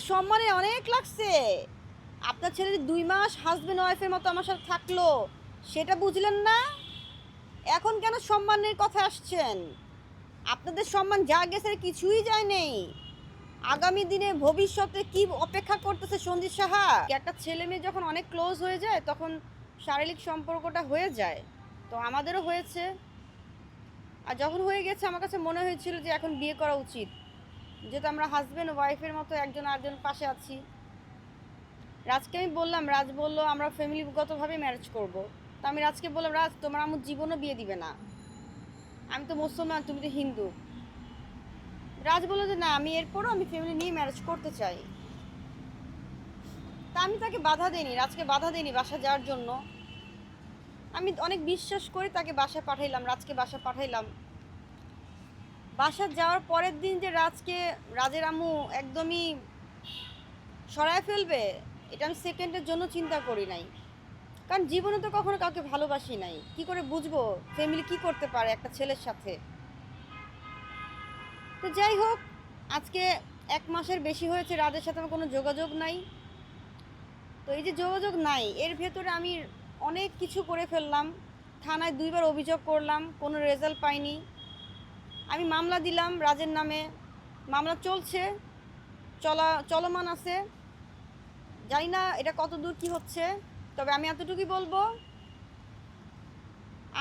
সম্মানে অনেক লাগছে। আপনার ছেলে 2 মাস হাজব্যান্ড ওয়াইফের মতো আমার সাথে থাকলো, সেটা বুঝলেন না? এখন কেন সম্মানের কথা আসছেন? আপনাদের সম্মান যা গেছে কিছুই যায় নেই। আগামী দিনে ভবিষ্যতে কি অপেক্ষা করতেছে সন্দীপ সাহা? একটা ছেলে মেয়ে যখন অনেক ক্লোজ হয়ে যায় তখন শারীরিক সম্পর্কটা হয়ে যায়, তো আমাদেরও হয়েছে। আর যখন হয়ে গেছে আমার কাছে মনে হয়েছিল যে এখন বিয়ে করা উচিত, যেহেতু আমরা হাজব্যান্ড ওয়াইফের মতো একজন আরেকজন পাশে আছি। রাজকে আমি বললাম, রাজ বলল আমরা ফ্যামিলিগতভাবে ম্যারেজ করব। তা আমি রাজকে বললাম, রাজ তোমার আমার জীবনও বিয়ে দিবে না, আমি তো মুসলমান, তুমি তো হিন্দু। রাজ বললো যে না, আমি এরপরও আমি ফ্যামিলি নিয়ে ম্যারেজ করতে চাই। তা আমি তাকে বাধা দিইনি, রাজকে বাধা দিইনি বাসা যাওয়ার জন্য। আমি অনেক বিশ্বাস করে তাকে বাসায় পাঠাইলাম, রাজকে বাসায় পাঠাইলাম। বাসা যাওয়ার পরের দিন যে রাজের আম্মু একদমই সরায় ফেলবে, এটা আমি সেকেন্ডের জন্য চিন্তা করি নাই। কারণ জীবনে তো কখনো কাউকে ভালোবাসি নাই, কি করে বুঝবো ফ্যামিলি কি করতে পারে একটা ছেলের সাথে। তো যাই হোক, আজকে 1 মাসের বেশি হয়েছে রাজের সাথে আমার কোনো যোগাযোগ নাই। তো এই যে যোগাযোগ নাই, এর ভেতরে আমি অনেক কিছু করে ফেললাম। থানায় 2বার অভিযোগ করলাম, কোনো রেজাল্ট পাইনি। আমি মামলা দিলাম রাজের নামে, মামলা চলছে, চলমান আছে। জানি না এটা কত দূর কী হচ্ছে, তবে আমি এতটুকুই বলবো,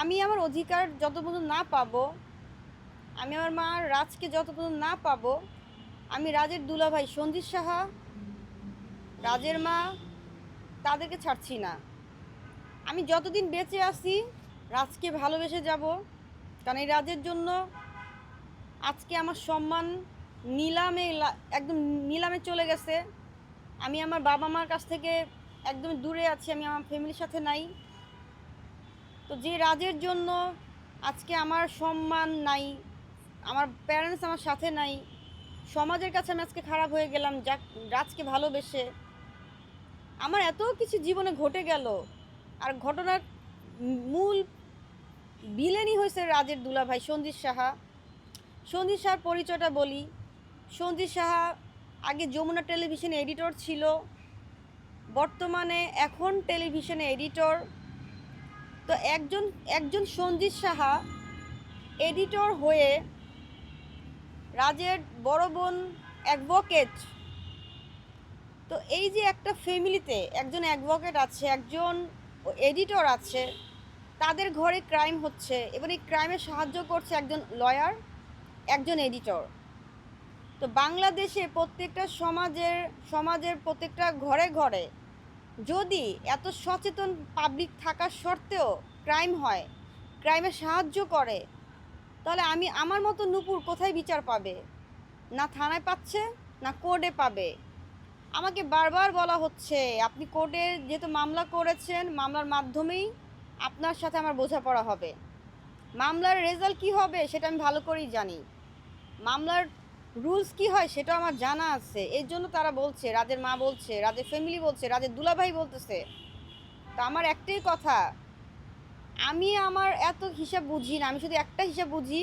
আমি আমার অধিকার যত পর্যন্ত না পাবো, আমি আমার মা রাজকে যত পর্যন্ত না পাবো, আমি রাজের দুলাভাই সঞ্জিত সাহা, রাজের মা, তাদেরকে ছাড়ছি না। আমি যতদিন বেঁচে আছি রাজকে ভালোবেসে যাব। কারণ এই রাজের জন্য আজকে আমার সম্মান নিলামে, একদম নিলামে চলে গেছে। আমি আমার বাবা মার কাছ থেকে একদম দূরে আছি, আমি আমার ফ্যামিলির সাথে নাই। তো যে রাজের জন্য আজকে আমার সম্মান নাই, আমার প্যারেন্টস আমার সাথে নাই, সমাজের কাছে আমি আজকে খারাপ হয়ে গেলাম যা রাজকে ভালোবেসে। আমার এত কিছু জীবনে ঘটে গেল, আর ঘটনার মূল ভিলেনই হয়েছে রাজের দুলাভাই সঞ্জিত সাহা। সঞ্জিত সাহার পরিচয়টা বলি। সঞ্জিত সাহা আগে যমুনা টেলিভিশনে এডিটর ছিল, বর্তমানে এখন টেলিভিশনে এডিটর। তো একজন একজন সঞ্জিত সাহা এডিটর হয়ে রাজের বড় বোন অ্যাডভোকেট। তো এই যে একটা ফ্যামিলিতে একজন অ্যাডভোকেট আছে, একজন এডিটর আছে, তাদের ঘরে ক্রাইম হচ্ছে এবং এই ক্রাইমে সাহায্য করছে একজন লয়ার, একজন এডিটর। তো বাংলাদেশে প্রত্যেকটা সমাজের প্রত্যেকটা ঘরে ঘরে যদি এত সচেতন পাবলিক থাকার সত্ত্বেও ক্রাইম হয়, ক্রাইমে সাহায্য করে, তাহলে আমার মতো নূপুর কোথায় বিচার পাবে? না থানায় পাচ্ছে, না কোর্টে পাবে। আমাকে বারবার বলা হচ্ছে আপনি কোর্টে যেহেতু মামলা করেছেন, মামলার মাধ্যমেই আপনার সাথে আমার বোঝাপড়া হবে। মামলার রেজাল্ট কী হবে সেটা আমি ভালো করেই জানি, মামলার রুলস কি হয় সেটাও আমার জানা আছে। এই জন্য তারা বলছে, রাজের মা বলছে, রাজের ফ্যামিলি বলছে, রাজের দুলাভাই বলতেছে। তো আমার একটাই কথা, আমি আমার এত হিসাব বুঝি না, আমি শুধু একটা হিসাব বুঝি,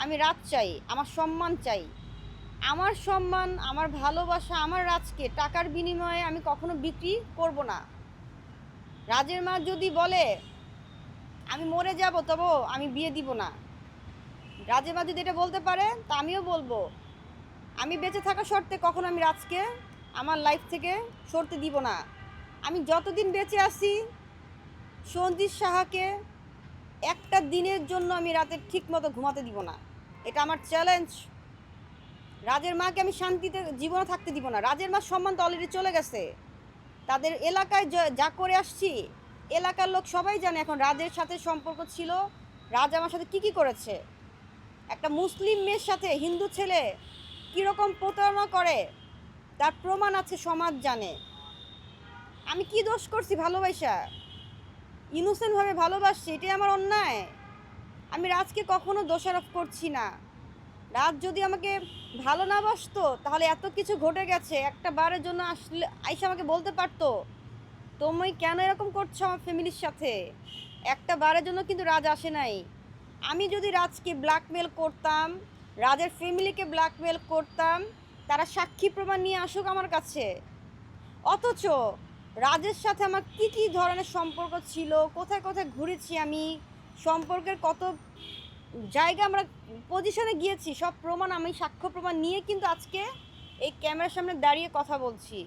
আমি রাজ চাই, আমার সম্মান চাই। আমার সম্মান, আমার ভালোবাসা, আমার রাজকে টাকার বিনিময়ে আমি কখনো বিক্রি করব না। রাজের মা যদি বলে আমি মরে যাব তবুও আমি বিয়ে দিব না, রাজের মা যদি এটা বলতে পারে, তা আমিও বলবো আমি বেঁচে থাকা শর্তে কখনো আমি রাজকে আমার লাইফ থেকে সরতে দিব না। আমি যতদিন বেঁচে আছি সঞ্জিত সাহাকে একটা দিনের জন্য আমি রাতে ঠিক মতো ঘুমাতে দিব না, এটা আমার চ্যালেঞ্জ। রাজের মাকে আমি শান্তিতে জীবনে থাকতে দিব না। রাজের মার সম্মান তো অলরেডি চলে গেছে, তাদের এলাকায় যা করে আসছি, এলাকার লোক সবাই জানে এখন রাজের সাথে সম্পর্ক ছিল, রাজ আমার সাথে কী করেছে। একটা মুসলিম মেয়ের সাথে হিন্দু ছেলে কীরকম প্রতারণা করে তার প্রমাণ আছে, সমাজ জানে। আমি কি দোষ করছি ভালোবাসা? ইনোসেন্টভাবে ভালোবাসছি, এটাই আমার অন্যায়? আমি রাজকে কখনো দোষারোপ করছি না। রাজ যদি আমাকে ভালো না বাসতো তাহলে এত কিছু ঘটে গেছে, একটা বারের জন্য আসলে আইসা আমাকে বলতে পারতো তুমি কেন এরকম করছো আমার ফ্যামিলির সাথে। একটা বারের জন্য কিন্তু রাজ আসে নাই। আমি যদি রাজকে ব্ল্যাকমেল করতাম, রাজের ফ্যামিলিকে ব্ল্যাকমেল করতাম, তারা সাক্ষী প্রমাণ নিয়ে আসুক আমার কাছে। অথচ রাজের সাথে আমার কি কি ধরনের সম্পর্ক ছিল, কোথায় কোথায় ঘুরেছি আমি, সম্পর্কের কত জায়গা আমরা পজিশনে গিয়েছি, সব প্রমাণ আমি সাক্ষ্য প্রমাণ নিয়ে কিন্তু আজকে এই ক্যামেরার সামনে দাঁড়িয়ে কথা বলছি।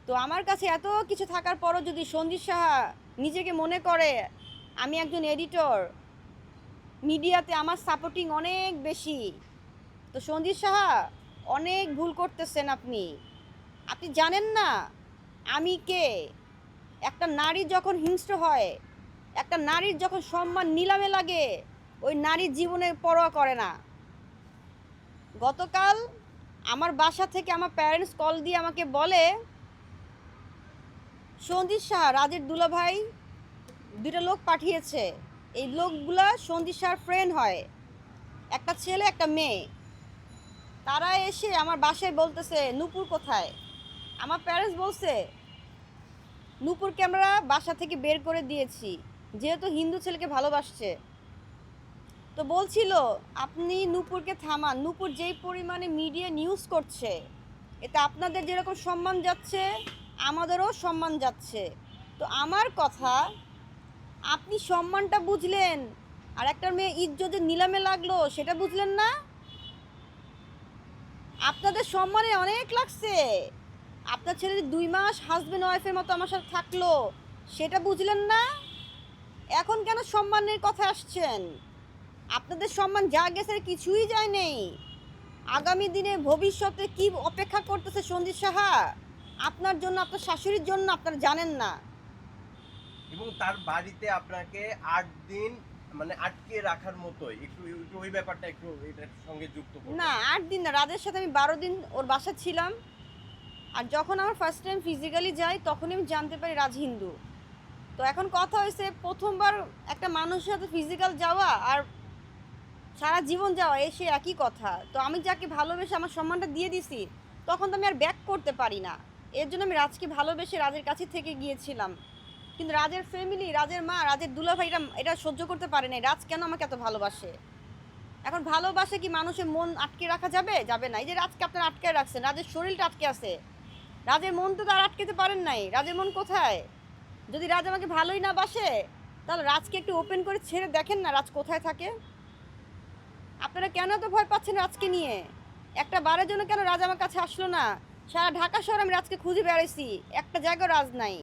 তো আমার কাছে এত কিছু থাকার পরও যদি সন্দীপ সাহা নিজেকে মনে করে আমি একজন এডিটর, মিডিয়াতে আমার সাপোর্টিং অনেক বেশি, তো সন্দীপ সাহা অনেক ভুল করতেছেন আপনি। আপনি জানেন না আমি কে। একটা নারী যখন হিংস্র হয়, একটা নারীর যখন সম্মান নিলামে লাগে, ওই নারীর জীবনের পরোয়া করে না। গতকাল আমার বাসা থেকে আমার প্যারেন্টস কল দিয়ে আমাকে বলে সন্দীপ সাহা রাজের দুলাভাই দুটো লোক পাঠিয়েছে, এই লোকগুলা সন্দীপ সাহার ফ্রেন্ড হয়, একটা ছেলে একটা মেয়ে। তারা এসে আমার বাসায় বলতেছে নূপুর কোথায়। আমার প্যারেন্টস বলছে নূপুরকে আমরা বাসা থেকে বের করে দিয়েছি, যেহেতু হিন্দু ছেলেকে ভালোবাসছে। তো বলছিল আপনি নূপুরকে থামান, নূপুর যেই পরিমাণে মিডিয়া নিউজ করছে এতে আপনাদের যেরকম সম্মান যাচ্ছে আমাদেরও সম্মান যাচ্ছে। তো আমার কথা, আপনি সম্মানটা বুঝলেন, আর একটা মেয়ে ইজ্জতের নিলামে লাগলো সেটা বুঝলেন না। আপনাদের সম্মানে অনেক লাগছে, আপনার ছেলে 2 মাস হাজব্যান্ড ওয়াইফের মতো আমার সাথে থাকলো সেটা বুঝলেন না। এখন কেন সম্মানের কথা আসছেন? আপনাদের সম্মান যা গেছে কিছুই যায় নেই। আগামী দিনে ভবিষ্যতে কি অপেক্ষা করতেছে সন্দীপ সাহা আপনার জন্য, আপনার শাশুড়ির জন্য আপনারা জানেন না। এবং তার বাড়িতে আপনাকে 8 দিন মানে আটকে রাখার মতোই একটু একটু ওই ব্যাপারটা একটু এটার সঙ্গে যুক্ত করুন। না 8 দিন না, রাজের সাথে আমি 12 দিন ওর বাসা ছিলাম। আর যখন আমার ফার্স্ট টাইম ফিজিক্যালি যাই তখনই আমি জানতে পারি রাজ হিন্দু। তো এখন কথা হয়েছে প্রথমবার একটা মানুষের সাথে ফিজিক্যাল যাওয়া আর সারা জীবন যাওয়া এসে একই কথা। তো আমি যাকে ভালোবেসে আমার সম্মানটা দিয়ে দিছি তখন তো আমি আর ব্যাক করতে পারি না। এর জন্য আমি রাজকে ভালোবেসে রাজের কাছে থেকে গিয়েছিলাম। কিন্তু রাজের ফ্যামিলি, রাজের মা, রাজের দুলাভাই এটা সহ্য করতে পারে না রাজ কেন আমাকে এত ভালোবাসে। এখন ভালোবাসে কি মানুষের মন আটকে রাখা যাবে? যাবে না। এই যে রাজকে আপনারা আটকে রাখছেন, রাজের শরীরটা আটকে আছে, রাজের মন তো তার আটকেতে পারেন নাই। রাজের মন কোথায়? যদি রাজ আমাকে ভালোই না বাসে তাহলে রাজকে একটু ওপেন করে ছেড়ে দেখেন না রাজ কোথায় থাকে। আপনারা কেন এত ভয় পাচ্ছেন রাজকে নিয়ে? একটা বারের জন্য কেন রাজ আমার কাছে আসলো না? সারা ঢাকা শহর আমি রাজকে খুঁজে বেড়াইছি, একটা জায়গায় রাজ নাই।